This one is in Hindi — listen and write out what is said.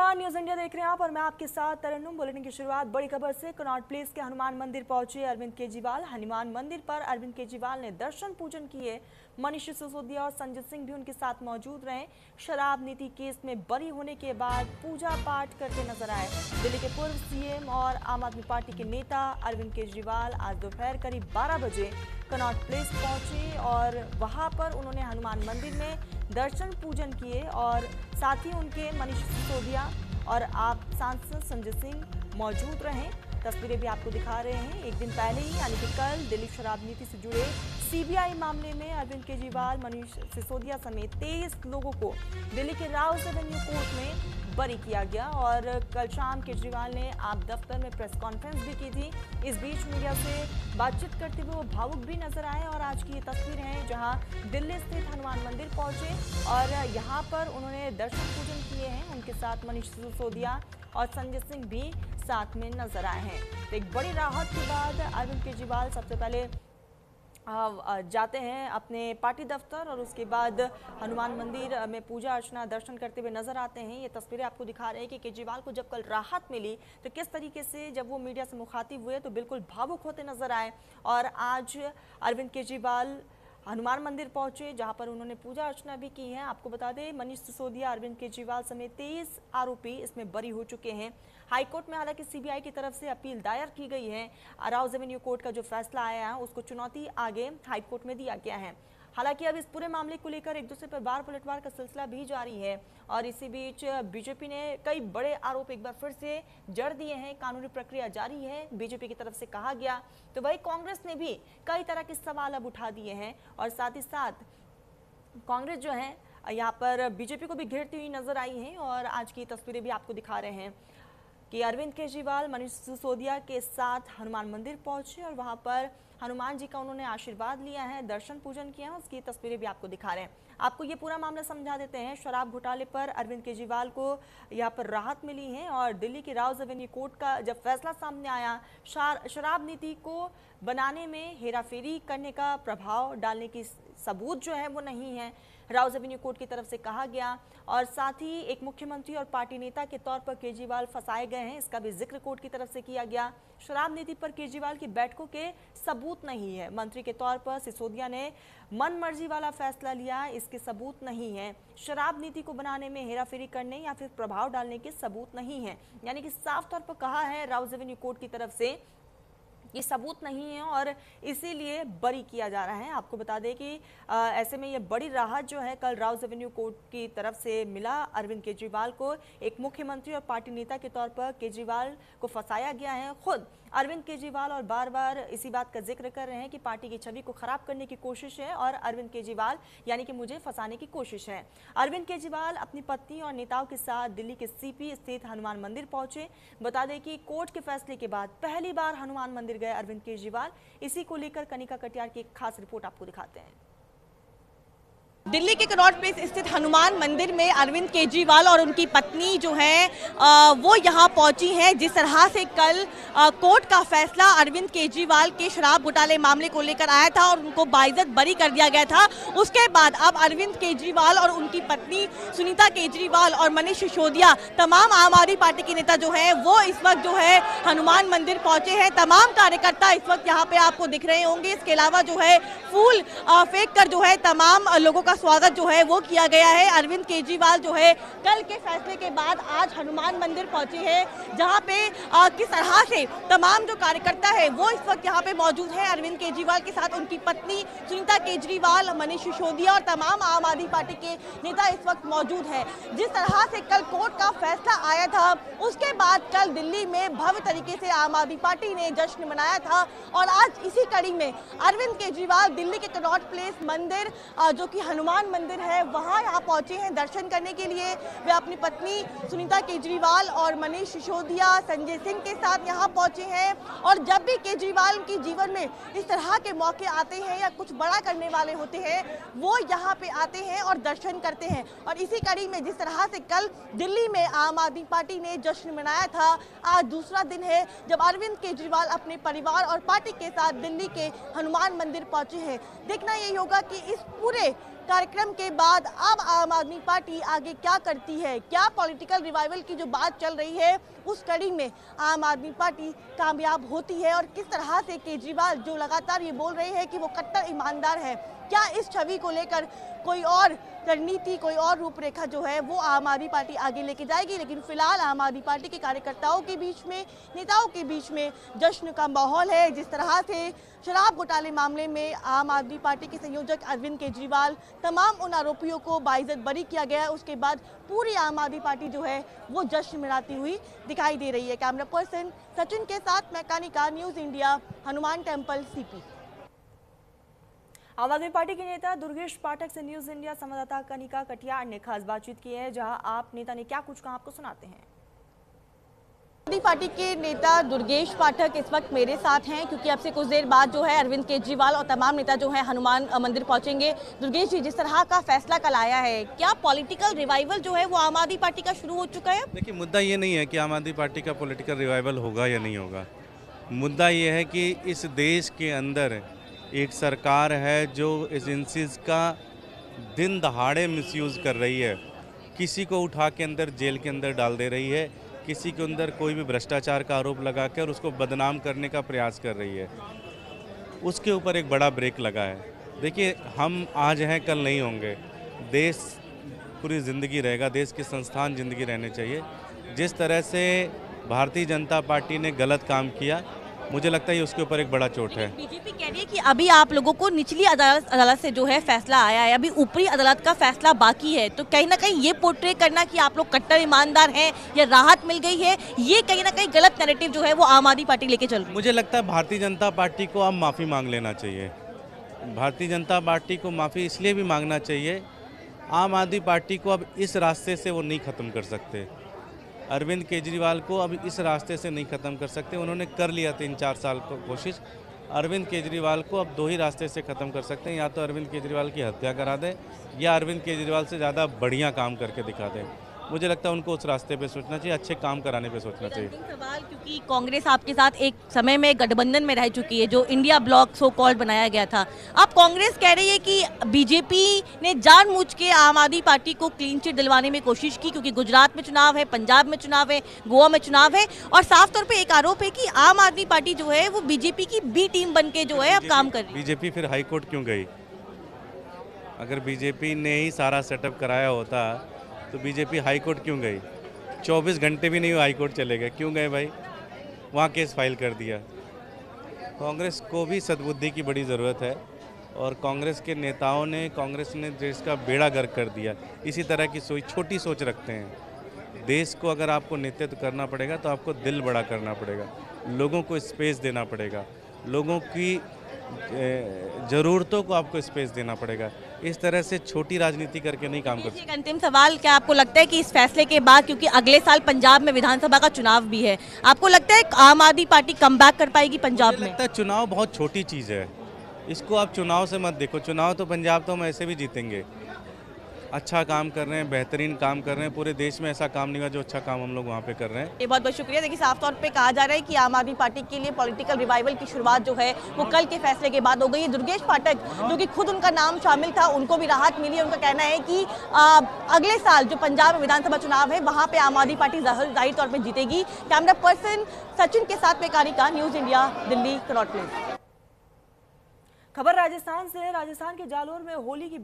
नमस्कार, न्यूज इंडिया देख रहे हैं आप और मैं आपके साथ तरन्नुम। बुलेटिन की शुरुआत बड़ी खबर से। कनॉट प्लेस के हनुमान मंदिर पहुंचे अरविंद केजरीवाल। हनुमान मंदिर पर अरविंद केजरीवाल ने दर्शन पूजन किए। मनीष सिसोदिया और संजय सिंह भी उनके साथ मौजूद रहे। शराब नीति केस में बरी होने के बाद पूजा पाठ करते नजर आए। दिल्ली के पूर्व सीएम और आम आदमी पार्टी के नेता अरविंद केजरीवाल आज दोपहर करीब 12 बजे कनॉट प्लेस पहुंचे और वहां पर उन्होंने हनुमान मंदिर में दर्शन पूजन किए और साथ ही उनके मनीष सिसोदिया और आप सांसद संजय सिंह मौजूद रहे। तस्वीरें भी आपको दिखा रहे हैं। एक दिन पहले ही यानी कि कल दिल्ली शराब नीति से जुड़े सीबीआई मामले में अरविंद केजरीवाल, मनीष सिसोदिया समेत 23 लोगों को दिल्ली के राउस एवेन्यू कोर्ट में बरी किया गया और कल शाम केजरीवाल ने आप दफ्तर में प्रेस कॉन्फ्रेंस भी की थी। इस बीच मीडिया से बातचीत करते हुए वो भावुक भी नजर आए और आज की ये तस्वीर है जहां दिल्ली स्थित हनुमान मंदिर पहुंचे और यहां पर उन्होंने दर्शन पूजन किए हैं। उनके साथ मनीष सिसोदिया और संजय सिंह भी साथ में नजर आए हैं। तो एक बड़ी राहत के बाद अरविंद केजरीवाल सबसे पहले जाते हैं अपने पार्टी दफ्तर और उसके बाद हनुमान मंदिर में पूजा अर्चना दर्शन करते हुए नजर आते हैं। ये तस्वीरें आपको दिखा रहे हैं कि केजरीवाल को जब कल राहत मिली तो किस तरीके से जब वो मीडिया से मुखातिब हुए तो बिल्कुल भावुक होते नजर आए। और आज अरविंद केजरीवाल हनुमान मंदिर पहुंचे जहां पर उन्होंने पूजा अर्चना भी की है। आपको बता दें मनीष सिसोदिया, अरविंद केजरीवाल समेत 23 आरोपी इसमें बरी हो चुके हैं। हाईकोर्ट में हालांकि सीबीआई की तरफ से अपील दायर की गई है। राउस एवेन्यू कोर्ट का जो फैसला आया है उसको चुनौती आगे हाईकोर्ट में दिया गया है। हालांकि अब इस पूरे मामले को लेकर एक दूसरे पर बार पलटवार का सिलसिला भी जारी है और इसी बीच बीजेपी ने कई बड़े आरोप एक बार फिर से जड़ दिए हैं। कानूनी प्रक्रिया जारी है बीजेपी की तरफ से कहा गया, तो वही कांग्रेस ने भी कई तरह के सवाल अब उठा दिए हैं और साथ ही साथ कांग्रेस जो है यहाँ पर बीजेपी को भी घेरती हुई नजर आई है। और आज की तस्वीरें भी आपको दिखा रहे हैं कि अरविंद केजरीवाल मनीष सिसोदिया के साथ हनुमान मंदिर पहुंचे और वहां पर हनुमान जी का उन्होंने आशीर्वाद लिया है, दर्शन पूजन किया है। उसकी तस्वीरें भी आपको दिखा रहे हैं। आपको ये पूरा मामला समझा देते हैं। शराब घोटाले पर अरविंद केजरीवाल को यहाँ पर राहत मिली है और दिल्ली के राउस एवेन्यू कोर्ट का जब फैसला सामने आया, शराब नीति को बनाने में हेराफेरी करने का प्रभाव डालने की सबूत जो है वो नहीं है, राउस एवेन्यू कोर्ट की तरफ से कहा गया। और साथ ही एक मुख्यमंत्री और पार्टी नेता के तौर पर केजरीवाल फंसाए गए हैं, इसका भी जिक्र कोर्ट की तरफ से किया गया। शराब नीति पर केजरीवाल की बैठकों के सबूत नहीं है। मंत्री के तौर पर सिसोदिया ने मन मर्जी वाला फैसला लिया, इसके सबूत नहीं है। शराब नीति को बनाने में हेराफेरी करने या फिर प्रभाव डालने के सबूत नहीं है। यानी कि साफ तौर पर कहा है राउस एवेन्यू कोर्ट की तरफ से ये सबूत नहीं है और इसीलिए बरी किया जा रहा है। आपको बता दें कि ऐसे में ये बड़ी राहत जो है कल राउस एवेन्यू कोर्ट की तरफ से मिला अरविंद केजरीवाल को। एक मुख्यमंत्री और पार्टी नेता के तौर पर केजरीवाल को फंसाया गया है। खुद अरविंद केजरीवाल और बार बार इसी बात का जिक्र कर रहे हैं कि पार्टी की छवि को खराब करने की कोशिश है और अरविंद केजरीवाल यानी कि मुझे फंसाने की कोशिश है। अरविंद केजरीवाल अपनी पत्नी और नेताओं के साथ दिल्ली के सीपी स्थित हनुमान मंदिर पहुंचे। बता दें कि कोर्ट के फैसले के बाद पहली बार हनुमान मंदिर गए अरविंद केजरीवाल। इसी को लेकर कनिका कटियार की एक खास रिपोर्ट आपको दिखाते हैं। दिल्ली के कनॉट प्लेस स्थित हनुमान मंदिर में अरविंद केजरीवाल और उनकी पत्नी जो है वो यहाँ पहुंची हैं। जिस तरह से कल कोर्ट का फैसला अरविंद केजरीवाल के शराब घोटाले मामले को लेकर आया था और उनको बाइज्जत बरी कर दिया गया था, उसके बाद अब अरविंद केजरीवाल और उनकी पत्नी सुनीता केजरीवाल और मनीष सिसोदिया तमाम आम आदमी पार्टी के नेता जो है वो इस वक्त जो है हनुमान मंदिर पहुंचे हैं। तमाम कार्यकर्ता इस वक्त यहाँ पे आपको दिख रहे होंगे। इसके अलावा जो है फूल फेंक कर जो है तमाम लोगों का स्वागत जो है वो किया गया है। अरविंद केजरीवाल जो है कल के फैसले के बाद आज हनुमान मंदिर पहुंचे हैं, जहां पे किस तरह से तमाम जो कार्यकर्ता है वो इस वक्त यहाँ पे मौजूद है। अरविंद केजरीवाल के साथ उनकी पत्नी सुनीता केजरीवाल, मनीष सिसोदिया और तमाम आम आदमी पार्टी के नेता इस वक्त मौजूद है। जिस तरह से कल कोर्ट का फैसला आया था उसके बाद कल दिल्ली में भव्य तरीके से आम आदमी पार्टी ने जश्न मनाया था और आज इसी कड़ी में अरविंद केजरीवाल दिल्ली के कनॉट प्लेस मंदिर जो कि हनुमान मंदिर है वहां यहाँ पहुंचे हैं दर्शन करने के लिए। वे अपनी पत्नी सुनीता केजरीवाल और मनीष सिसोदिया, संजय सिंह के साथ यहाँ पहुंचे हैं। और जब भी केजरीवाल के जीवन में इस तरह के मौके आते हैं या कुछ बड़ा करने वाले होते हैं वो यहाँ पे आते हैं और दर्शन करते हैं। और इसी कड़ी में जिस तरह से कल दिल्ली में आम आदमी पार्टी ने जश्न मनाया था, आज दूसरा दिन है जब अरविंद केजरीवाल अपने परिवार और पार्टी के साथ दिल्ली के हनुमान मंदिर पहुंचे हैं। देखना यही होगा कि इस पूरे कार्यक्रम के बाद अब आम आदमी पार्टी आगे क्या करती है, क्या पॉलिटिकल रिवाइवल की जो बात चल रही है उस कड़ी में आम आदमी पार्टी कामयाब होती है, और किस तरह से केजरीवाल जो लगातार ये बोल रहे हैं कि वो कट्टर ईमानदार है, क्या इस छवि को लेकर कोई और रणनीति, कोई और रूपरेखा जो है वो आम आदमी पार्टी आगे लेके जाएगी। लेकिन फिलहाल आम आदमी पार्टी के कार्यकर्ताओं के बीच में, नेताओं के बीच में जश्न का माहौल है। जिस तरह से शराब घोटाले मामले में आम आदमी पार्टी के संयोजक अरविंद केजरीवाल, तमाम उन आरोपियों को बाइज्जत बरी किया गया है, उसके बाद पूरी आम आदमी पार्टी जो है वो जश्न मनाती हुई दिखाई दे रही है। कैमरा पर्सन सचिन के साथ मैं Kanika, news India, Hanuman temple, CP. आम आदमी पार्टी के नेता दुर्गेश पाठक से न्यूज इंडिया संवाददाता कनिका कटियार ने खास बातचीत की है, जहां आप नेता ने क्या कुछ कहा आपको सुनाते हैं। आम आदमी पार्टी के नेता दुर्गेश पाठक इस वक्त मेरे साथ हैं, क्योंकि अब से कुछ देर बाद जो है अरविंद केजरीवाल और तमाम नेता जो है हनुमान मंदिर पहुंचेंगे। दुर्गेश जी, जिस तरह का फैसला कल आया है, क्या पॉलिटिकल रिवाइवल जो है वो आम आदमी पार्टी का शुरू हो चुका है? देखिए, मुद्दा ये नहीं है कि आम आदमी पार्टी का पॉलिटिकल रिवाइवल होगा या नहीं होगा। मुद्दा ये है कि इस देश के अंदर एक सरकार है जो एजेंसीज का दिन दहाड़े मिसयूज़ कर रही है, किसी को उठा के अंदर जेल के अंदर डाल दे रही है, किसी के अंदर कोई भी भ्रष्टाचार का आरोप लगा के और उसको बदनाम करने का प्रयास कर रही है। उसके ऊपर एक बड़ा ब्रेक लगा है। देखिए, हम आज हैं, कल नहीं होंगे। देश पूरी ज़िंदगी रहेगा, देश के संस्थान ज़िंदगी रहने चाहिए। जिस तरह से भारतीय जनता पार्टी ने गलत काम किया, मुझे लगता है उसके ऊपर एक बड़ा चोट है। बीजेपी कह रही है कि अभी आप लोगों को निचली अदालत से जो है फैसला आया है, अभी ऊपरी अदालत का फैसला बाकी है, तो कहीं ना कहीं ये पोर्ट्रे करना कि आप लोग कट्टर ईमानदार हैं या राहत मिल गई है, ये कहीं ना कहीं गलत नैरेटिव जो है वो आम आदमी पार्टी लेके चल रही है। मुझे लगता है भारतीय जनता पार्टी को अब माफ़ी मांग लेना चाहिए। भारतीय जनता पार्टी को माफ़ी इसलिए भी मांगना चाहिए, आम आदमी पार्टी को अब इस रास्ते से वो नहीं ख़त्म कर सकते। अरविंद केजरीवाल को अब इस रास्ते से नहीं ख़त्म कर सकते। उन्होंने कर लिया 3-4 साल को कोशिश। अरविंद केजरीवाल को अब 2 ही रास्ते से ख़त्म कर सकते हैं, या तो अरविंद केजरीवाल की हत्या करा दें या अरविंद केजरीवाल से ज़्यादा बढ़िया काम करके दिखा दें। मुझे लगता है उनको उस रास्ते पे सोचना चाहिए, अच्छे काम कराने पे सोचना चाहिए। सवाल, क्योंकि कांग्रेस आपके साथ एक समय में गठबंधन में रह चुकी है, जो इंडिया ब्लॉक सो कॉल्ड बनाया गया था। अब कांग्रेस कह रही है कि बीजेपी ने जानबूझ के आम आदमी पार्टी को क्लीन चिट दिलवाने में कोशिश की, क्योंकि गुजरात में चुनाव है, पंजाब में चुनाव है, गोवा में चुनाव है, और साफ तौर पर एक आरोप है कि आम आदमी पार्टी जो है वो बीजेपी की बी टीम बन के जो है अब काम कर रही है। बीजेपी फिर हाईकोर्ट क्यों गई? अगर बीजेपी ने ही सारा सेटअप कराया होता तो बीजेपी हाईकोर्ट क्यों गई? 24 घंटे भी नहीं हुए हाईकोर्ट चले गए, क्यों गए भाई? वहाँ केस फाइल कर दिया। कांग्रेस को भी सद्बुद्धि की बड़ी ज़रूरत है, और कांग्रेस के नेताओं ने, कांग्रेस ने देश का बेड़ा गर्क कर दिया। इसी तरह की छोटी सोच रखते हैं। देश को अगर आपको नेतृत्व करना पड़ेगा तो आपको दिल बड़ा करना पड़ेगा, लोगों को स्पेस देना पड़ेगा, लोगों की ज़रूरतों को आपको स्पेस देना पड़ेगा। इस तरह से छोटी राजनीति करके नहीं काम कर सकते। एक अंतिम सवाल, क्या आपको लगता है कि इस फैसले के बाद, क्योंकि अगले साल पंजाब में विधानसभा का चुनाव भी है, आपको लगता है आम आदमी पार्टी कमबैक कर पाएगी पंजाब में? लगता है चुनाव बहुत छोटी चीज़ है, इसको आप चुनाव से मत देखो। चुनाव तो पंजाब तो हम ऐसे भी जीतेंगे। अच्छा काम कर रहे हैं, बेहतरीन काम कर रहे हैं। पूरे देश में ऐसा काम नहीं हुआ जो अच्छा काम हम लोग वहाँ पे कर रहे हैं। ये बहुत बहुत शुक्रिया। देखिए, साफ तौर पे कहा जा रहा है कि आम आदमी पार्टी के लिए पॉलिटिकल रिवाइवल की शुरुआत जो है वो कल के फैसले के बाद हो गई है। दुर्गेश पाठक, जो कि खुद उनका नाम शामिल था, उनको भी राहत मिली है। उनका कहना है कि अगले साल जो पंजाब में विधानसभा चुनाव है वहाँ पे आम आदमी पार्टी जाहिर तौर पर जीतेगी। कैमरा पर्सन सचिन के साथ में Kanika, news India, Delhi, Connaught place. खबर राजस्थान से। राजस्थान के जालोर में होली की